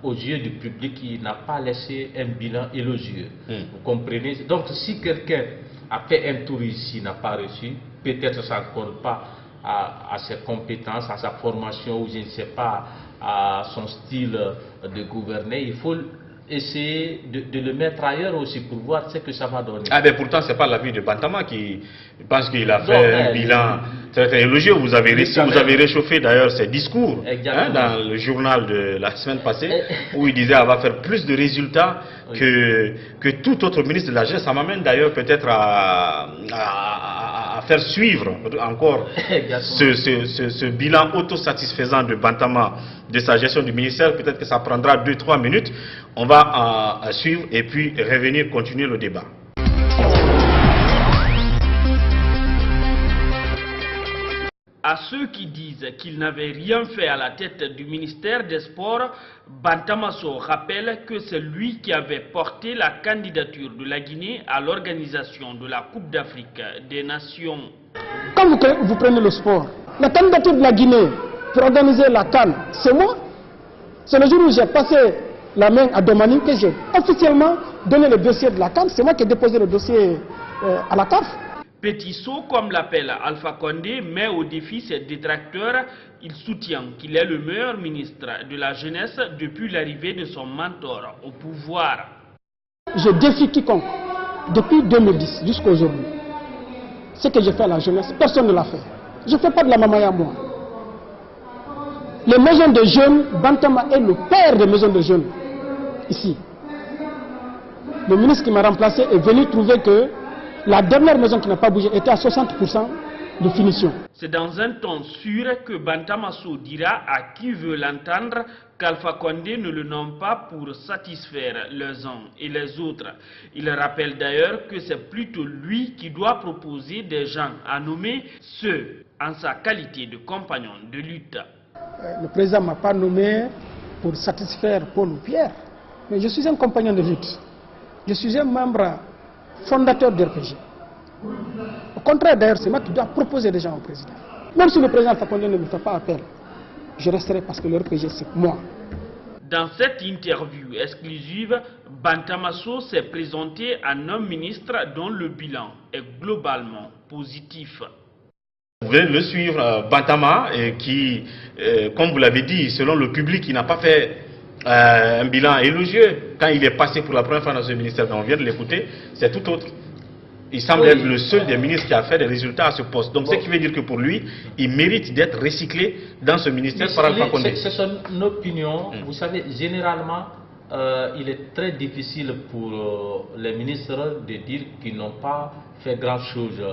Aux yeux du public, il n'a pas laissé un bilan élogieux. Vous comprenez? Donc si quelqu'un a fait un tour ici, n'a pas reçu, peut-être ça ne compte pas à ses compétences, à sa formation, ou je ne sais pas, à son style de gouverner. Il faut essayer de le mettre ailleurs aussi pour voir ce que ça va donner. Ah ben pourtant c'est pas l'avis de Bantama qui pense qu'il a fait un bilan très élogieux. Vous avez réchauffé d'ailleurs ses discours dans le journal de la semaine passée où il disait qu'on va faire plus de résultats que tout autre ministre de la jeunesse. Ça m'amène d'ailleurs peut-être à faire suivre encore ce bilan autosatisfaisant de Bantama de sa gestion du ministère. Peut-être que ça prendra 2-3 minutes. On va suivre et puis revenir continuer le débat. À ceux qui disent qu'il n'avait rien fait à la tête du ministère des Sports, Bantamasso rappelle que c'est lui qui avait porté la candidature de la Guinée à l'organisation de la Coupe d'Afrique des Nations. Quand vous prenez le sport, la candidature de la Guinée pour organiser la CAN, c'est moi. C'est le jour où j'ai passé la main à Domani que j'ai officiellement donné le dossier de la CAN. C'est moi qui ai déposé le dossier à la CAF. Petit saut, comme l'appelle Alpha Condé, met au défi ses détracteurs. Il soutient qu'il est le meilleur ministre de la jeunesse depuis l'arrivée de son mentor au pouvoir. Je défie quiconque, depuis 2010 jusqu'à aujourd'hui. Ce que j'ai fait à la jeunesse, personne ne l'a fait. Je ne fais pas de la mamaya moi. Les maisons de jeunes, Bantama est le père des maisons de jeunes, ici. Le ministre qui m'a remplacé est venu trouver que la dernière maison qui n'a pas bougé était à 60% de finition. C'est dans un ton sûr que Bantamasso dira à qui veut l'entendre qu'Alpha Condé ne le nomme pas pour satisfaire les uns et les autres. Il rappelle d'ailleurs que c'est plutôt lui qui doit proposer des gens à nommer, ceux en sa qualité de compagnon de lutte. Le président ne m'a pas nommé pour satisfaire Paul ou Pierre, mais je suis un compagnon de lutte. Je suis un membre fondateur d'RPG. Au contraire, d'ailleurs, c'est moi qui dois proposer des gens au président. Même si le président Alpha Condé ne me fait pas appel, je resterai parce que le RPG, c'est moi. Dans cette interview exclusive, Bantamasso s'est présenté en un ministre dont le bilan est globalement positif. Vous pouvez le suivre, Bantama, qui, comme vous l'avez dit, selon le public, il n'a pas fait un bilan élogieux. Quand il est passé pour la première fois dans ce ministère, on vient de l'écouter, c'est tout autre. Il semble être le seul des ministres qui a fait des résultats à ce poste. Donc, ce qui veut dire que pour lui, il mérite d'être recyclé dans ce ministère par Alpha Condé. C'est son opinion. Vous savez, généralement, il est très difficile pour les ministres de dire qu'ils n'ont pas fait grand-chose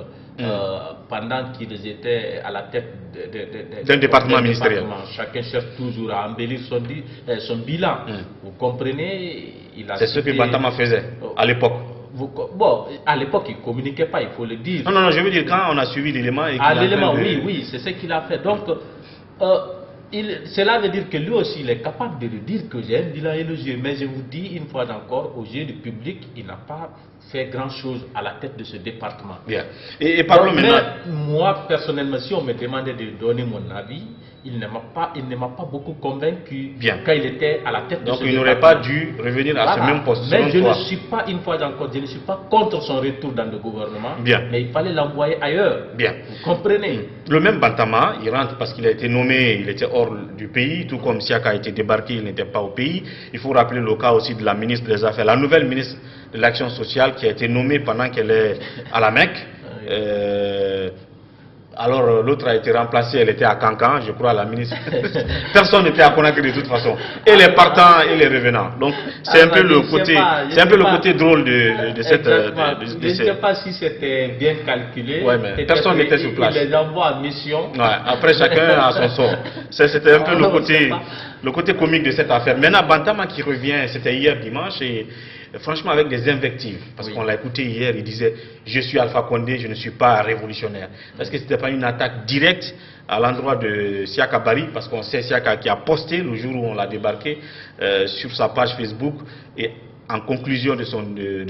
pendant qu'ils étaient à la tête d'un département ministériel. Chacun cherche toujours à embellir son bilan. Vous comprenez? C'est ce que Bantama faisait à l'époque. Bon, à l'époque, il ne communiquait pas, il faut le dire. Non, je veux dire, quand on a suivi l'élément... L'élément, oui, c'est ce qu'il a fait. Donc, cela veut dire que lui aussi, il est capable de le dire que j'ai un bilan élogieux. Mais je vous dis, une fois encore, aux yeux du public, il n'a pas fait grand-chose à la tête de ce département. Bien. Et parlons maintenant... Moi, personnellement, si on me demandait de donner mon avis, il ne m'a pas beaucoup convaincu quand il était à la tête de ce département. Donc il n'aurait pas dû revenir à ce même poste. Mais je ne suis pas, une fois encore, je ne suis pas contre son retour dans le gouvernement. Bien. Mais il fallait l'envoyer ailleurs. Bien. Vous comprenez? Le même Bantama, il rentre parce qu'il a été nommé, il était hors du pays, tout comme Siaka a été débarqué, il n'était pas au pays. Il faut rappeler le cas aussi de la ministre des Affaires, la nouvelle ministre de l'Action sociale qui a été nommée pendant qu'elle est à la Mecque. Alors l'autre a été remplacée, elle était à Cancan, je crois, la ministre. Personne n'était à Conakry de toute façon. Et les partants et les revenants. Donc c'est un peu le côté drôle de cette. Je ne sais pas si c'était bien calculé. Ouais, mais personne n'était sur place. Il les envoie en mission. Ouais, après chacun a son sort. C'était un peu le côté comique de cette affaire. Maintenant Bantama qui revient, c'était hier dimanche et franchement avec des invectives, parce qu'on l'a écouté hier, il disait « Je suis Alpha Condé, je ne suis pas révolutionnaire ». Est-ce que ce n'était pas une attaque directe à l'endroit de Siaka Bari, parce qu'on sait Siaka qui a posté le jour où on l'a débarqué sur sa page Facebook, et en conclusion de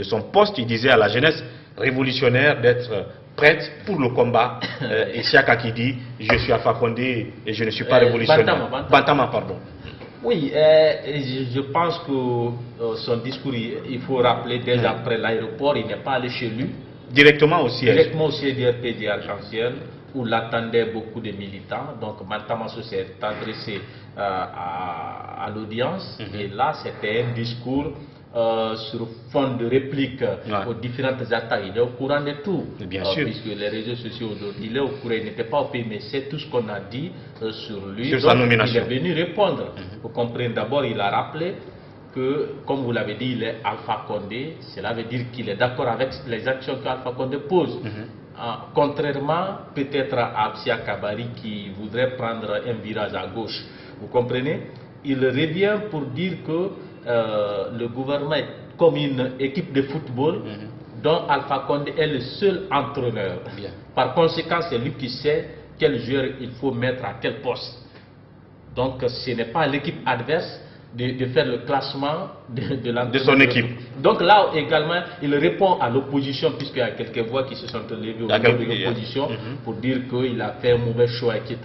son post, il disait à la jeunesse révolutionnaire d'être prête pour le combat, et Siaka qui dit « Je suis Alpha Condé et je ne suis pas révolutionnaire ». Bantama, pardon. Oui, je pense que son discours, il faut rappeler, dès après l'aéroport, il n'est pas allé chez lui. Directement au siège. Directement au siège du RPG Arc-en-Ciel, où l'attendaient beaucoup de militants. Donc, Bantamasso s'est adressé à l'audience. Et là, c'était un discours sur fond de réplique aux différentes attaques. Il est au courant de tout. Bien sûr. Puisque les réseaux sociaux aujourd'hui, il est au courant, il n'était pas au pays, mais c'est tout ce qu'on a dit sur lui. Sur sa nomination. Il est venu répondre. Vous comprenez, d'abord, il a rappelé que, comme vous l'avez dit, il est Alpha Condé. Cela veut dire qu'il est d'accord avec les actions qu'Alpha Condé pose. Contrairement peut-être à Siaka Bari qui voudrait prendre un virage à gauche. Vous comprenez? Il revient pour dire que le gouvernement est comme une équipe de football dont Alpha Condé est le seul entraîneur. Par conséquent, c'est lui qui sait quel joueur il faut mettre à quel poste. Donc ce n'est pas l'équipe adverse de faire le classement de son équipe. Donc là également, il répond à l'opposition, puisqu'il y a quelques voix qui se sont levées au niveau de l'opposition pour dire qu'il a fait un mauvais choix, etc.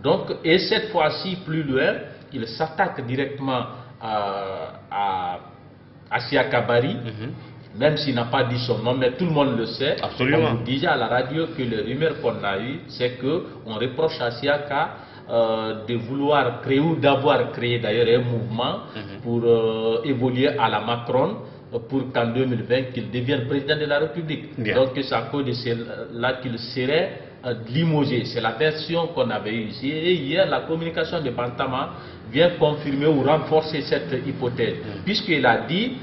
Donc, et cette fois-ci, plus loin, il s'attaque directement à Siaka Bari, même s'il n'a pas dit son nom, mais tout le monde le sait. Absolument. On vous disait à la radio que les rumeurs qu'on a eues, c'est qu'on reproche à Siaka de vouloir créer ou d'avoir créé d'ailleurs un mouvement pour évoluer à la Macron, pour qu'en 2020 qu'il devienne président de la République. Donc c'est à cause de cela qu'il serait limogé. C'est la version qu'on avait eue ici. Et hier, la communication de Bantama vient confirmer ou renforcer cette hypothèse, puisqu'il a dit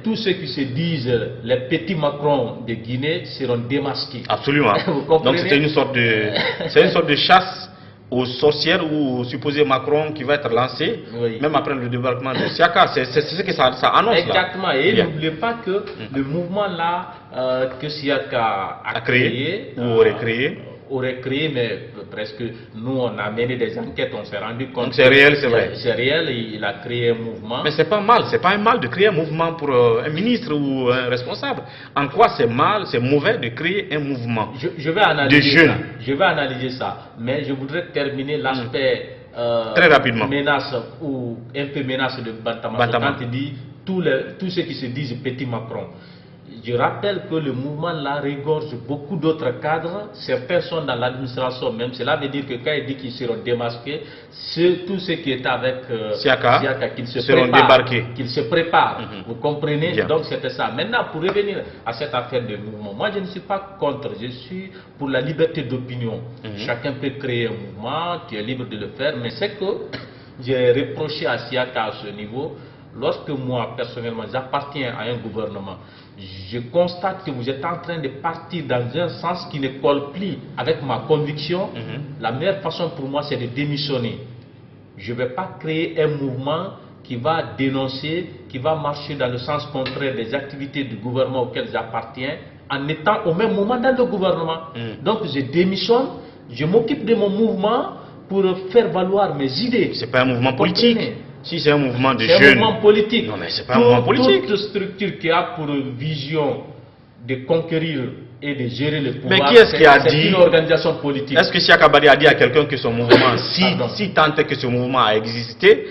tous ceux qui se disent les petits Macron de Guinée seront démasqués. Absolument. Donc c'est une sorte de chasse aux sorcières ou au supposé Macron qui va être lancé, même après le débarquement de Siaka. C'est ce que ça annonce. Exactement. Là. Et n'oubliez pas que le mouvement là que Siaka a créé, ou aurait créé, aurait créé, mais presque nous on a mené des enquêtes, on s'est rendu compte. Donc c'est réel, c'est vrai. C'est réel, il a créé un mouvement. Mais c'est pas mal, c'est pas un mal de créer un mouvement pour un ministre ou un responsable. En quoi c'est mal, c'est mauvais de créer un mouvement je vais analyser de jeunes? Je vais analyser ça, mais je voudrais terminer l'aspect très rapidement. Menace ou un peu menace de Bantama. Quand il dit tous ceux qui se disent petit Macron. Je rappelle que le mouvement là regorge beaucoup d'autres cadres, certains sont dans l'administration même. Cela veut dire que quand il dit qu'ils seront démasqués, tous ceux qui étaient avec Siaka qu'ils seront débarqués. Qu'ils se préparent. Vous comprenez? Bien. Donc c'était ça. Maintenant, pour revenir à cette affaire de mouvement, moi je ne suis pas contre, je suis pour la liberté d'opinion. Chacun peut créer un mouvement, tu es libre de le faire, mais c'est que j'ai reproché à Siaka à ce niveau. Lorsque moi, personnellement, j'appartiens à un gouvernement, je constate que vous êtes en train de partir dans un sens qui ne colle plus avec ma conviction. La meilleure façon pour moi, c'est de démissionner. Je ne vais pas créer un mouvement qui va dénoncer, qui va marcher dans le sens contraire des activités du gouvernement auquel j'appartiens, en étant au même moment dans le gouvernement. Donc je démissionne, je m'occupe de mon mouvement pour faire valoir mes idées. C'est pas un mouvement politique. Si c'est un mouvement de jeunes... C'est un mouvement politique. Non mais c'est pas un mouvement politique. Toute structure qui a pour vision de conquérir et de gérer le pouvoir, mais qui est-ce qui a dit... C'est une organisation politique. Est-ce que Siaka Baldé a dit à quelqu'un que son mouvement, si tant est que ce mouvement a existé,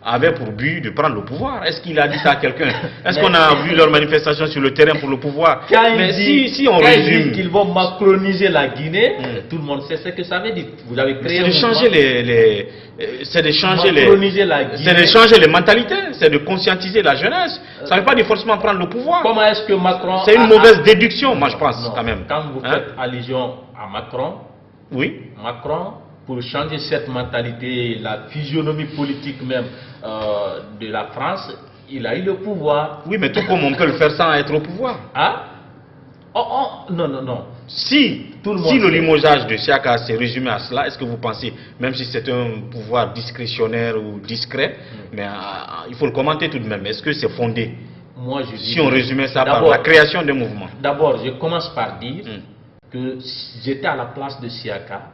avait pour but de prendre le pouvoir? Est-ce qu'il a dit ça à quelqu'un? Est-ce qu'on a vu leurs manifestations sur le terrain pour le pouvoir? Mais si on résume qu'ils vont macroniser la Guinée, tout le monde sait ce que ça veut dire. Vous avez créé c'est de changer c'est de changer les mentalités, c'est de conscientiser la jeunesse. Ça ne veut pas dire forcément prendre le pouvoir. Comment est-ce que Macron... C'est une mauvaise déduction, moi je pense, quand même. Quand vous faites allusion à Macron, oui. Macron, pour changer cette mentalité, la physionomie politique même de la France, il a eu le pouvoir. Oui, mais tout comme on peut le faire sans être au pouvoir. Hein? Non. Si le limogeage de Siaka s'est résumé à cela, est-ce que vous pensez, même si c'est un pouvoir discrétionnaire ou discret, mais il faut le commenter tout de même, est-ce que c'est fondé? Moi, je dis si on résumait ça par la création d'un mouvement. D'abord, je commence par dire que j'étais à la place de Siaka.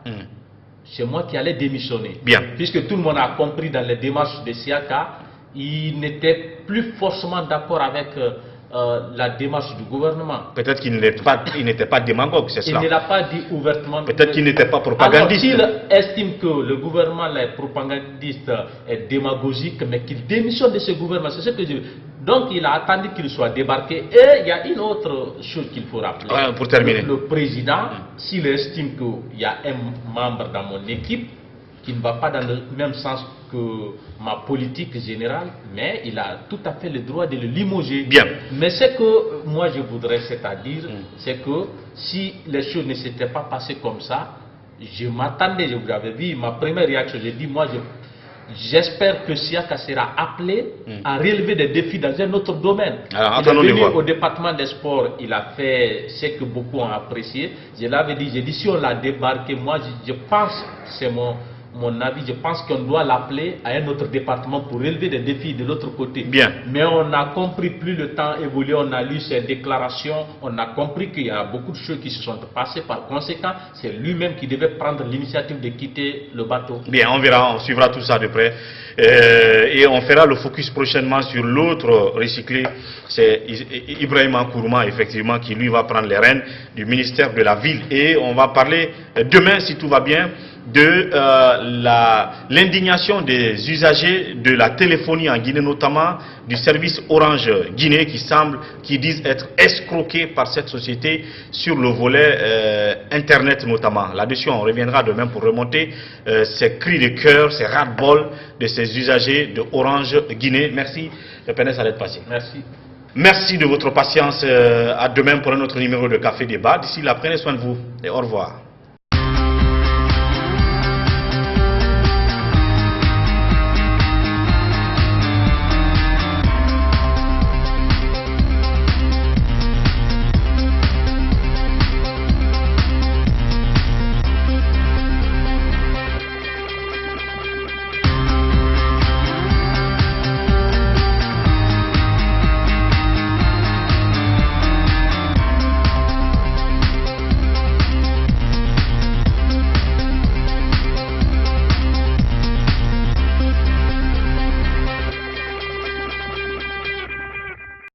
C'est moi qui allais démissionner. Bien. Puisque tout le monde a compris dans les démarches de Siaka, il n'était plus forcément d'accord avec la démarche du gouvernement. Peut-être qu'il n'était pas démagogue, c'est cela. Il ne l'a pas dit ouvertement. Peut-être qu'il n'était pas propagandiste. Alors, s'il estime que le gouvernement là, est propagandiste, est démagogique, mais qu'il démissionne de ce gouvernement, c'est ce que je veux. Donc il a attendu qu'il soit débarqué. Et il y a une autre chose qu'il faut rappeler. Pour terminer. Le président, s'il estime qu'il y a un membre dans mon équipe qui ne va pas dans le même sens que ma politique générale, mais il a tout à fait le droit de le limoger. Bien. Mais ce que moi je voudrais, c'est-à-dire, c'est que si les choses ne s'étaient pas passées comme ça, je m'attendais, je vous avais dit, ma première réaction, j'ai dit, moi j'espère que Siaka sera appelé à relever des défis dans un autre domaine. Alors, il est venu au département des sports, il a fait ce que beaucoup ont apprécié. Je l'avais dit, j'ai dit, si on l'a débarqué, moi je pense, c'est mon avis, je pense qu'on doit l'appeler à un autre département pour relever des défis de l'autre côté. Bien. Mais on a compris, plus le temps évolue, on a lu ses déclarations, on a compris qu'il y a beaucoup de choses qui se sont passées. Par conséquent, c'est lui-même qui devait prendre l'initiative de quitter le bateau. Bien, on verra, on suivra tout ça de près. Et on fera le focus prochainement sur l'autre recyclé. C'est Ibrahima Kourouma, effectivement, qui lui va prendre les rênes du ministère de la Ville. Et on va parler demain, si tout va bien, de l'indignation des usagers de la téléphonie en Guinée, notamment du service Orange Guinée, qui disent être escroqués par cette société sur le volet Internet notamment. Là-dessus, on reviendra demain pour remonter ces cris de cœur, ces ras-le-bol de ces usagers de Orange Guinée. Merci, Pénès, à l'être passé. Merci. Merci de votre patience. À demain pour un autre numéro de Café Débat. D'ici là, prenez soin de vous et au revoir.